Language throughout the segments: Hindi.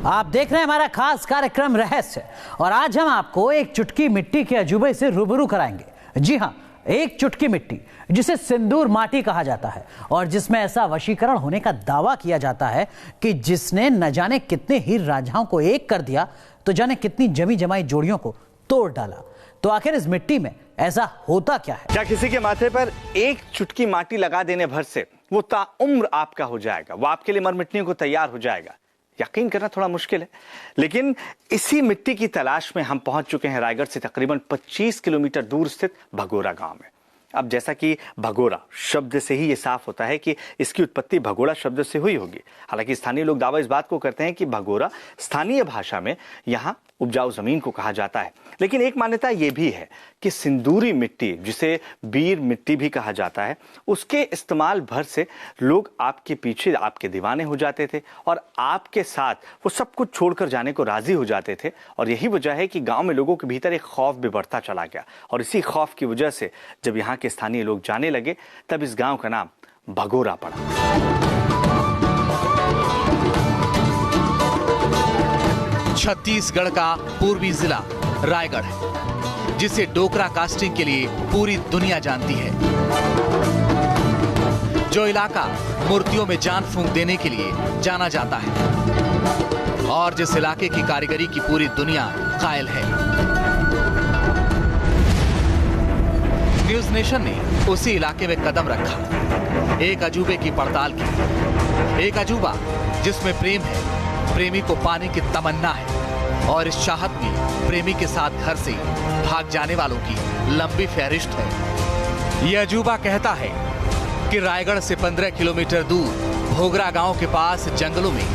आप देख रहे हैं हमारा खास कार्यक्रम रहस्य और आज हम आपको एक चुटकी मिट्टी के अजूबे से रूबरू कराएंगे। जी हां, एक चुटकी मिट्टी जिसे सिंदूर माटी कहा जाता है और जिसमें ऐसा वशीकरण होने का दावा किया जाता है कि जिसने न जाने कितने हीर रांझाओं को एक कर दिया तो जाने कितनी जमी जमाई जोड़ियों को तोड़ डाला। तो आखिर इस मिट्टी में ऐसा होता क्या है? क्या किसी के माथे पर एक चुटकी माटी लगा देने भर से वो ताउम्र आपका हो जाएगा, वो आपके लिए मरमिटने को तैयार हो जाएगा? यकीन करना थोड़ा मुश्किल है, लेकिन इसी मिट्टी की तलाश में हम पहुंच चुके हैं रायगढ़ से तकरीबन 25 किलोमीटर दूर स्थित भगोरा गांव में। अब जैसा कि भगोरा शब्द से ही ये साफ होता है कि इसकी उत्पत्ति भगोड़ा शब्द से हुई होगी। हालांकि स्थानीय लोग दावा इस बात को करते हैं कि भगोरा स्थानीय भाषा में यहाँ उपजाऊ जमीन को कहा जाता है। लेकिन एक मान्यता ये भी है कि सिंदूरी मिट्टी, जिसे बीर मिट्टी भी कहा जाता है, उसके इस्तेमाल भर से लोग आपके पीछे आपके दीवाने हो जाते थे और आपके साथ वो सब कुछ छोड़कर जाने को राजी हो जाते थे। और यही वजह है कि गांव में लोगों के भीतर एक खौफ भी बढ़ता चला गया और इसी खौफ की वजह से जब यहाँ के स्थानीय लोग जाने लगे तब इस गांव का नाम भगोरा पड़ा। छत्तीसगढ़ का पूर्वी जिला रायगढ़ है, जिसे डोकरा कास्टिंग के लिए पूरी दुनिया जानती है। जो इलाका मूर्तियों में जान फूंक देने के लिए जाना जाता है और जिस इलाके की कारीगरी की पूरी दुनिया कायल है। न्यूज नेशन ने उसी इलाके में कदम रखा, एक अजूबे की पड़ताल की। एक अजूबा जिसमें प्रेम है, प्रेमी को पाने की तमन्ना है और इस चाहत में प्रेमी के साथ घर से भाग जाने वालों की लंबी फहरिस्त है। यह अजूबा कहता है कि रायगढ़ से 15 किलोमीटर दूर भोगरा गांव के पास जंगलों में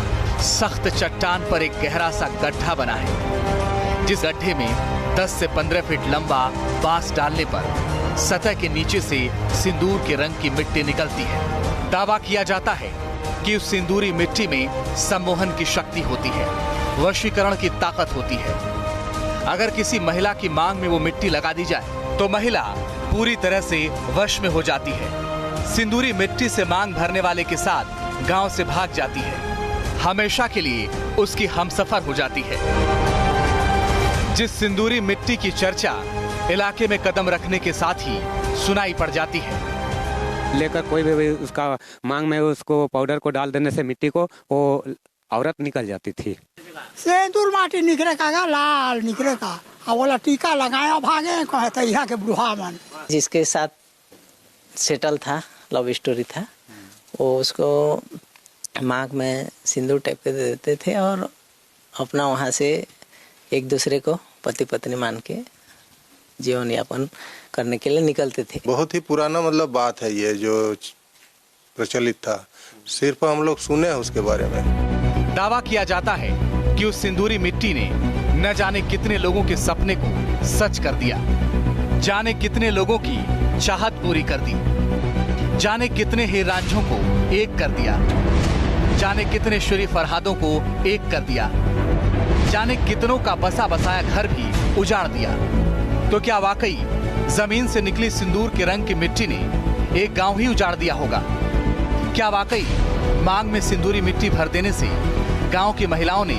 सख्त चट्टान पर एक गहरा सा गड्ढा बना है, जिस गड्ढे में 10 से 15 फीट लंबा बांस डालने पर सतह के नीचे से सिंदूर के रंग की मिट्टी निकलती है। दावा किया जाता है कि उस सिंदूरी मिट्टी में सम्मोहन की शक्ति होती है, वशीकरण की ताकत होती है। अगर किसी महिला की मांग में वो मिट्टी लगा दी जाए तो महिला पूरी तरह से वश में हो जाती है। सिंदूरी मिट्टी से मांग भरने वाले के साथ गांव से भाग जाती है, हमेशा के लिए उसकी हमसफर हो जाती है। जिस सिंदूरी मिट्टी की चर्चा इलाके में कदम रखने के साथ ही सुनाई पड़ जाती है। लेकर कोई भी उसका मांग में उसको पाउडर को डाल देने से मिट्टी को वो औरत निकल जाती थी। सिंदूर माटी निकले का लाल निकले का बोला टीका लगाया भागे कहते यहाँ के बुढ़ा मन। जिसके साथ सेटल था, लव स्टोरी था, वो उसको मांग में सिंदूर टाइप के दे देते थे और अपना वहाँ से एक दूसरे को पति पत्नी मान के जीवन यापन करने के लिए निकलते थे। बहुत ही पुराना बात है ये जो प्रचलित था, सिर्फ हम लोग सुने हैं उसके बारे में। दावा किया जाता है कि उस सिंदूरी मिट्टी ने न जाने कितने लोगों के सपने को सच कर दिया, जाने कितने लोगों की चाहत पूरी कर दी, जाने कितने हीर रांझों को एक कर दिया, जाने कितने शुरी फरहादों को एक कर दिया, जाने कितनों का बसा बसाया घर भी उजाड़ दिया। तो क्या वाकई जमीन से निकली सिंदूर के रंग की मिट्टी ने एक गांव ही उजाड़ दिया होगा? क्या वाकई मांग में सिंदूरी मिट्टी भर देने से गांव की महिलाओं ने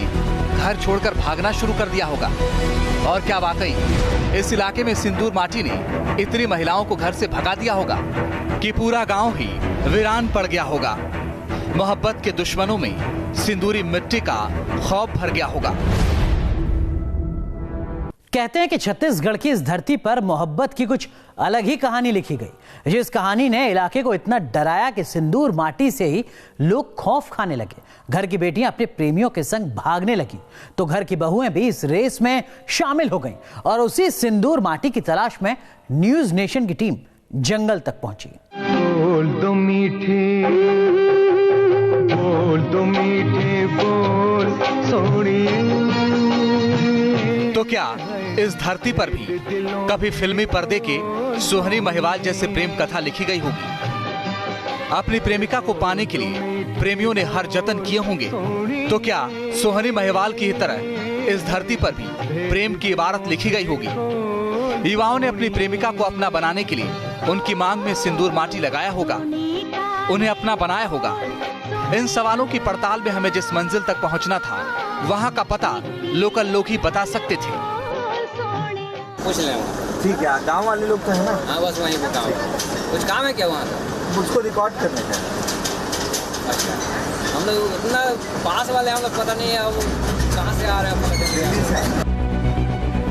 घर छोड़कर भागना शुरू कर दिया होगा? और क्या वाकई इस इलाके में सिंदूर माटी ने इतनी महिलाओं को घर से भगा दिया होगा कि पूरा गांव ही वीरान पड़ गया होगा? मोहब्बत के दुश्मनों में सिंदूरी मिट्टी का खौफ भर गया होगा। कहते हैं कि छत्तीसगढ़ की इस धरती पर मोहब्बत की कुछ अलग ही कहानी लिखी गई, जिस कहानी ने इलाके को इतना डराया कि सिंदूर माटी से ही लोग खौफ खाने लगे। घर की बेटियां अपने प्रेमियों के संग भागने लगी तो घर की बहुएं भी इस रेस में शामिल हो गईं और उसी सिंदूर माटी की तलाश में न्यूज नेशन की टीम जंगल तक पहुंची। बोल दो मीठे, बोल दो मीठे, बोल सोनिए। तो क्या इस धरती पर भी कभी फिल्मी पर्दे के सोहनी महिवाल जैसे प्रेम कथा लिखी गई होगी? अपनी प्रेमिका को पाने के लिए प्रेमियों ने हर जतन किए होंगे। तो क्या सोहनी महिवाल की ही तरह इस धरती पर भी प्रेम की इबारत लिखी गई होगी? युवाओं ने अपनी प्रेमिका को अपना बनाने के लिए उनकी मांग में सिंदूर माटी लगाया होगा, उन्हें अपना बनाया होगा। इन सवालों की पड़ताल में हमें जिस मंजिल तक पहुंचना था वहाँ का पता लोकल लोग ही बता सकते थे। पूछ लें। ठीक है, गांव वाले लोग तो है ना? हाँ, बस वहीं पे काम। कुछ काम है क्या वहाँ का? मुझको रिकॉर्ड करने का। अच्छा, हम लोग उतना पास वाले हम लोग पता नहीं है वो कहाँ से आ रहे हैं।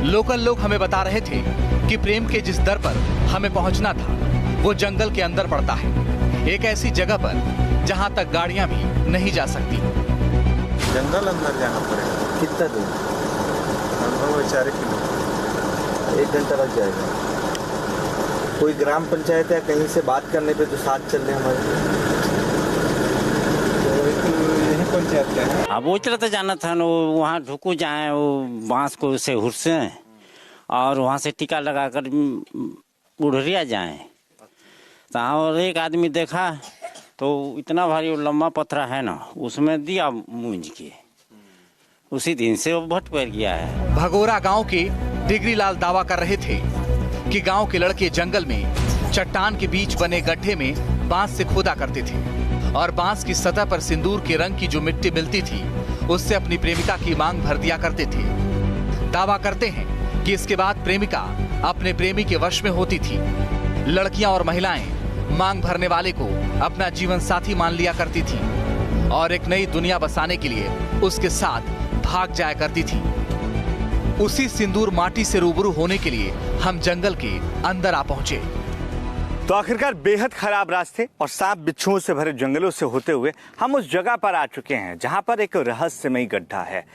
लोकल लोग हमें बता रहे थे कि प्रेम के जिस दर पर हमें पहुंचना था वो जंगल के अंदर पड़ता है, एक ऐसी जगह पर जहां तक गाड़ियां भी नहीं जा सकती। जंगल अंदर जाना पड़ेगा। कितना दूर? 4 किलोमीटर। 1 घंटा लग जाएगा। कोई ग्राम पंचायत या कहीं से बात करने पे तो साथ चल रहे हमारे। यही पंचायत क्या है? अब वो चलते जाना था ना, वहाँ ढुकू जाए वो बांस को से हुरसे और वहाँ से टीका लगाकर बुढ़िया जाए। और एक आदमी देखा तो इतना भारी लंबा पत्थर है ना, उसमें दिया मूंज के, उसी दिन से वो भट पर गया है। भगोरा गांव के डिगरी लाल दावा कर रहे थे कि गांव के लड़के जंगल में चट्टान के बीच बने गड्ढे में बांस से खोदा करते थे और बांस की सतह पर सिंदूर के रंग की जो मिट्टी मिलती थी उससे अपनी प्रेमिका की मांग भर दिया करते थे। दावा करते हैं कि इसके बाद प्रेमिका अपने प्रेमी के वश में होती थी। लड़कियां और महिलाएं मांग भरने वाले को अपना जीवन साथी मान लिया करती थी और एक नई दुनिया बसाने के लिए उसके साथ भाग जाया करती थी। उसी सिंदूर माटी से रूबरू होने के लिए हम जंगल के अंदर आ पहुंचे। तो आखिरकार बेहद खराब रास्ते और सांप बिच्छुओं से भरे जंगलों से होते हुए हम उस जगह पर आ चुके हैं जहां पर एक रहस्यमयी गड्ढा है।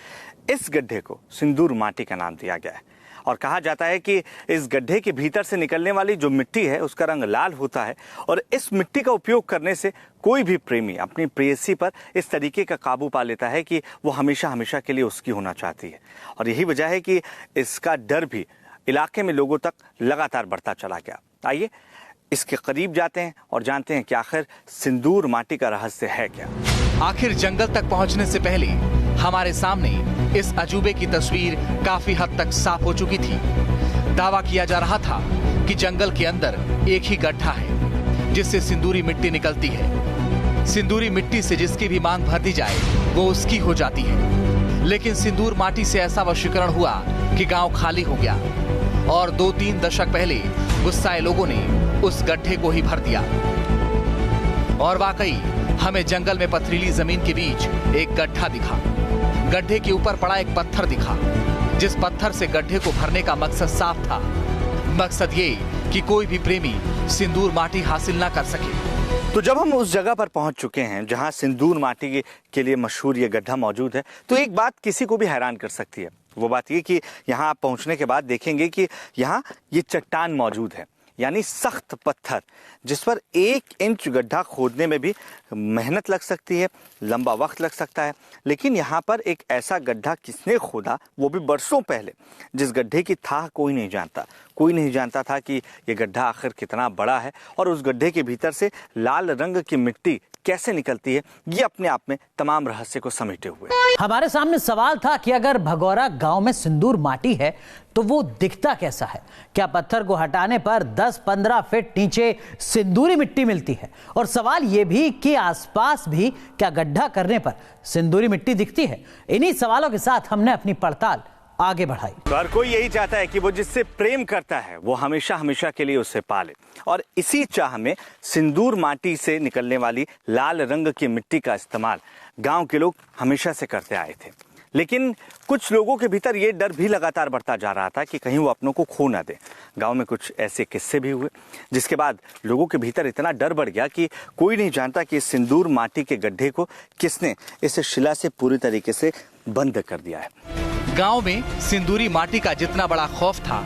इस गड्ढे को सिंदूर माटी का नाम दिया गया है और कहा जाता है कि इस गड्ढे के भीतर से निकलने वाली जो मिट्टी है उसका रंग लाल होता है और इस मिट्टी का उपयोग करने से कोई भी प्रेमी अपनी प्रेयसी पर इस तरीके का काबू पा लेता है कि वो हमेशा हमेशा के लिए उसकी होना चाहती है। और यही वजह है कि इसका डर भी इलाके में लोगों तक लगातार बढ़ता चला गया। आइए इसके करीब जाते हैं और जानते हैं कि आखिर सिंदूर माटी का रहस्य है क्या। आखिर जंगल तक पहुंचने से पहले हमारे सामने इस अजूबे की तस्वीर काफी हद तक साफ हो चुकी थी। दावा किया जा रहा था कि जंगल के अंदर एक ही गड्ढा है जिससे सिंदूरी मिट्टी निकलती है। सिंदूरी मिट्टी से जिसकी भी मांग भर दी जाए वो उसकी हो जाती है। लेकिन सिंदूर माटी से ऐसा वशीकरण हुआ कि गांव खाली हो गया और 2-3 दशक पहले गुस्साए लोगों ने उस गड्ढे को ही भर दिया। और वाकई हमें जंगल में पथरीली जमीन के बीच एक गड्ढा दिखा। गड्ढे के ऊपर पड़ा एक पत्थर दिखा जिस पत्थर से गड्ढे को भरने का मकसद साफ था। मकसद ये कि कोई भी प्रेमी सिंदूर माटी हासिल ना कर सके। तो जब हम उस जगह पर पहुंच चुके हैं जहां सिंदूर माटी के लिए मशहूर ये गड्ढा मौजूद है तो एक बात किसी को भी हैरान कर सकती है। वो बात ये कि यहाँ आप पहुंचने के बाद देखेंगे कि यहाँ ये चट्टान मौजूद है, यानी सख्त पत्थर जिस पर 1 इंच गड्ढा खोदने में भी मेहनत लग सकती है, लंबा वक्त लग सकता है। लेकिन यहाँ पर एक ऐसा गड्ढा किसने खोदा, वो भी बरसों पहले, जिस गड्ढे की थाह कोई नहीं जानता। कोई नहीं जानता था कि ये गड्ढा आखिर कितना बड़ा है और उस गड्ढे के भीतर से लाल रंग की मिट्टी कैसे निकलती है, ये अपने आप में तमाम रहस्य को समेटे हुए। हमारे सामने सवाल था कि अगर भगोरा गांव में सिंदूर माटी है तो वो दिखता कैसा है? क्या पत्थर को हटाने पर 10-15 फीट नीचे सिंदूरी मिट्टी मिलती है? और सवाल ये भी कि आसपास भी क्या गड्ढा करने पर सिंदूरी मिट्टी दिखती है? इन्हीं सवालों के साथ हमने अपनी पड़ताल आगे बढ़ाई। हर कोई यही चाहता है कि वो जिससे प्रेम करता है वो हमेशा हमेशा के लिए उसे पाले और इसी चाह में सिंदूर माटी से निकलने वाली लाल रंग की मिट्टी का इस्तेमाल गांव के लोग हमेशा से करते आए थे। लेकिन कुछ लोगों के भीतर ये डर भी लगातार बढ़ता जा रहा था कि कहीं वो अपनों को खो ना दे। गांव में कुछ ऐसे किस्से भी हुए जिसके बाद लोगों के भीतर इतना डर बढ़ गया कि कोई नहीं जानता कि इस सिंदूर माटी के गड्ढे को किसने इस शिला से पूरी तरीके से बंद कर दिया है। गांव में सिंदूरी माटी का जितना बड़ा खौफ था,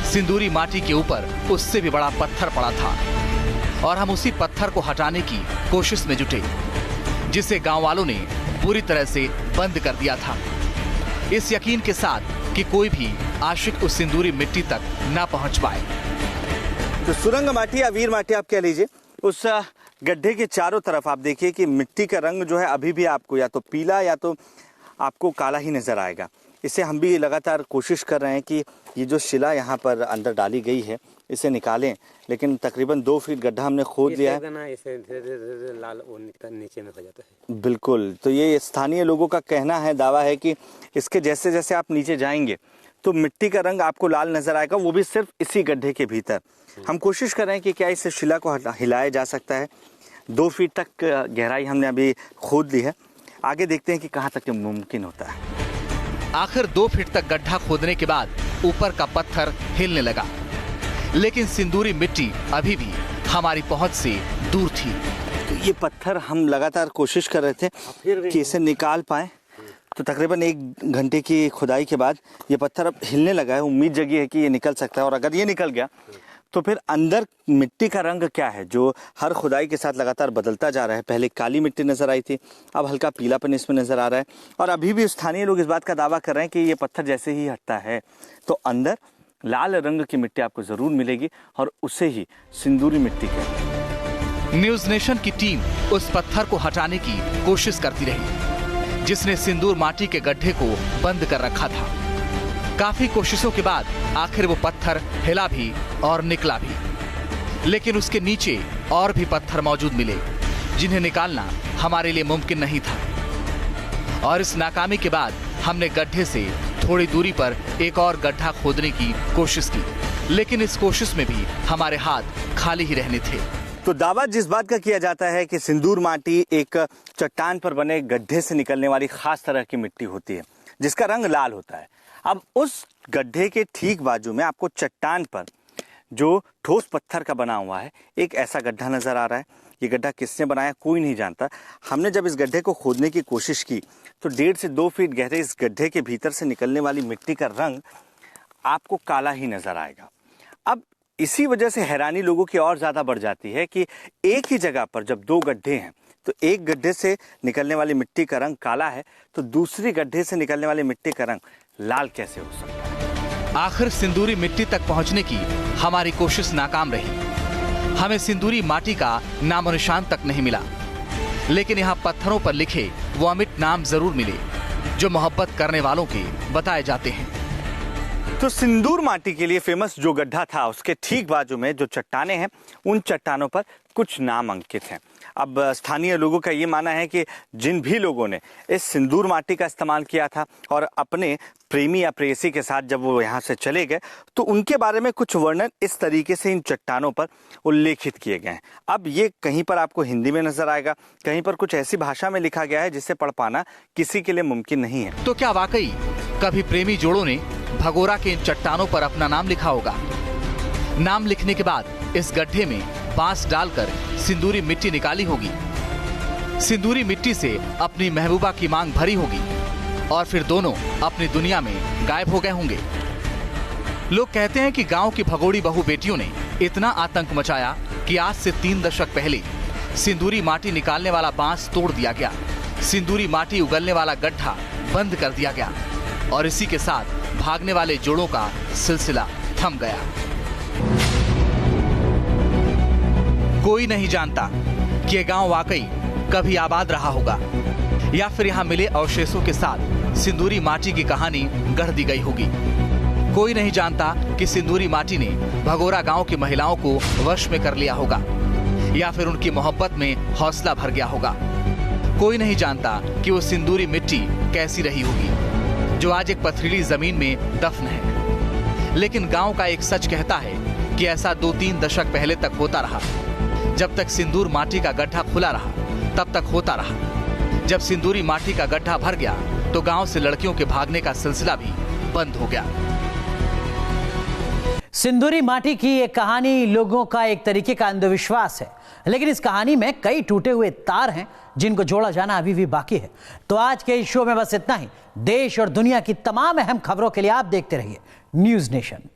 सिंदूरी माटी के ऊपर उससे भी बड़ा पत्थर पड़ा था और हम उसी पत्थर को हटाने की कोशिश में जुटे जिसे गांव वालों ने पूरी तरह से बंद कर दिया था, इस यकीन के साथ कि कोई भी आशिक उस सिंदूरी मिट्टी तक ना पहुंच पाए। तो सुरंग माटी या वीर माटी आप कह लीजिए, उस गड्ढे के चारों तरफ आप देखिए कि मिट्टी का रंग जो है अभी भी आपको या तो पीला या तो आपको काला ही नजर आएगा। इसे हम भी लगातार कोशिश कर रहे हैं कि ये जो शिला यहाँ पर अंदर डाली गई है इसे निकालें, लेकिन तकरीबन 2 फीट गड्ढा हमने खोद लिया है। इसे धीरे-धीरे लाल वो नीचे में हो जाता है। बिल्कुल, तो ये स्थानीय लोगों का कहना है, दावा है कि इसके जैसे जैसे आप नीचे जाएंगे तो मिट्टी का रंग आपको लाल नजर आएगा, वो भी सिर्फ इसी गड्ढे के भीतर। हम कोशिश कर रहे हैं कि क्या इस शिला को हिलाया जा सकता है। 2 फीट तक गहराई हमने अभी खोद ली है, आगे देखते हैं कि कहाँ तक मुमकिन होता है। आखिर 2 फीट तक गड्ढा खोदने के बाद ऊपर का पत्थर हिलने लगा, लेकिन सिंदूरी मिट्टी अभी भी हमारी पहुंच से दूर थी। तो ये पत्थर हम लगातार कोशिश कर रहे थे कि इसे निकाल पाए, तो तकरीबन 1 घंटे की खुदाई के बाद ये पत्थर अब हिलने लगा है। उम्मीद जगी है कि ये निकल सकता है, और अगर ये निकल गया तो फिर अंदर मिट्टी का रंग क्या है जो हर खुदाई के साथ लगातार बदलता जा रहा है। पहले काली मिट्टी नजर आई थी, अब हल्का पीलापन इसमें नजर आ रहा है, और अभी भी स्थानीय लोग इस बात का दावा कर रहे हैं कि ये पत्थर जैसे ही हटता है तो अंदर लाल रंग की मिट्टी आपको जरूर मिलेगी, और उसे ही सिंदूरी मिट्टी कहते हैं। न्यूज नेशन की टीम उस पत्थर को हटाने की कोशिश करती रही जिसने सिंदूर माटी के गड्ढे को बंद कर रखा था। काफी कोशिशों के बाद आखिर वो पत्थर हिला भी और निकला भी, लेकिन उसके नीचे और भी पत्थर मौजूद मिले जिन्हें निकालना हमारे लिए मुमकिन नहीं था। और इस नाकामी के बाद हमने गड्ढे से थोड़ी दूरी पर एक और गड्ढा खोदने की कोशिश की, लेकिन इस कोशिश में भी हमारे हाथ खाली ही रहने थे। तो दावा जिस बात का किया जाता है कि सिंदूर माटी एक चट्टान पर बने गड्ढे से निकलने वाली खास तरह की मिट्टी होती है जिसका रंग लाल होता है। अब उस गड्ढे के ठीक बाजू में आपको चट्टान पर जो ठोस पत्थर का बना हुआ है एक ऐसा गड्ढा नजर आ रहा है। ये गड्ढा किसने बनाया कोई नहीं जानता। हमने जब इस गड्ढे को खोदने की कोशिश की तो 1.5 से 2 फीट गहरे इस गड्ढे के भीतर से निकलने वाली मिट्टी का रंग आपको काला ही नजर आएगा। अब इसी वजह से हैरानी लोगों की और ज्यादा बढ़ जाती है कि एक ही जगह पर जब 2 गड्ढे हैं तो एक गड्ढे से निकलने वाली मिट्टी का रंग काला है तो दूसरी गड्ढे से निकलने वाली मिट्टी का रंग लाल कैसे हो सकता है। आखिर सिंदूरी मिट्टी तक पहुंचने की हमारी कोशिश नाकाम रही। हमें सिंदूरी माटी का नामो निशान तक नहीं मिला, लेकिन यहाँ पत्थरों पर लिखे वो अमिट नाम जरूर मिले जो मोहब्बत करने वालों के बताए जाते हैं। तो सिंदूर माटी के लिए फेमस जो गड्ढा था उसके ठीक बाजू में जो चट्टानें हैं उन चट्टानों पर कुछ नाम अंकित हैं। अब स्थानीय लोगों का ये मानना है कि जिन भी लोगों ने इस सिंदूर माटी का इस्तेमाल किया था और अपने प्रेमी या प्रेयसी के साथ जब वो यहाँ से चले गए तो उनके बारे में कुछ वर्णन इस तरीके से इन चट्टानों पर उल्लेखित किए गए हैं। अब ये कहीं पर आपको हिंदी में नजर आएगा, कहीं पर कुछ ऐसी भाषा में लिखा गया है जिसे पढ़ पाना किसी के लिए मुमकिन नहीं है। तो क्या वाकई कभी प्रेमी जोड़ों ने भगोरा के इन चट्टानों पर अपना नाम लिखा होगा? नाम लिखने के बाद इस गड्ढे में बांस डालकर सिंदूरी मिट्टी निकाली होगी। सिंदूरी मिट्टी से अपनी महबूबा की मांग भरी होगी और फिर दोनों अपनी दुनिया में गायब हो गए होंगे। लोग कहते हैं कि गांव की भगोड़ी बहू बेटियों ने इतना आतंक मचाया कि आज से 3 दशक पहले सिंदूरी माटी निकालने वाला बांस तोड़ दिया गया, सिंदूरी माटी उगलने वाला गड्ढा बंद कर दिया गया और इसी के साथ भागने वाले जोड़ों का सिलसिला थम गया। कोई नहीं जानता कि ये गांव वाकई कभी आबाद रहा होगा या फिर यहाँ मिले अवशेषों के साथ सिंदूरी माटी की कहानी गढ़ दी गई होगी। कोई नहीं जानता कि सिंदूरी माटी ने भगोरा गांव की महिलाओं को वश में कर लिया होगा या फिर उनकी मोहब्बत में हौसला भर गया होगा। कोई नहीं जानता कि वो सिंदूरी मिट्टी कैसी रही होगी जो आज एक पथरीली जमीन में दफन है। लेकिन गांव का एक सच कहता है कि ऐसा 2-3 दशक पहले तक होता रहा। जब तक सिंदूर माटी का गड्ढा खुला रहा तब तक होता रहा। जब सिंदूरी माटी का गड्ढा भर गया तो गांव से लड़कियों के भागने का सिलसिला भी बंद हो गया। सिंदूरी माटी की ये कहानी लोगों का एक तरीके का अंधविश्वास है, लेकिन इस कहानी में कई टूटे हुए तार हैं जिनको जोड़ा जाना अभी भी बाकी है। तो आज के इस शो में बस इतना ही। देश और दुनिया की तमाम अहम खबरों के लिए आप देखते रहिए न्यूज़ नेशन।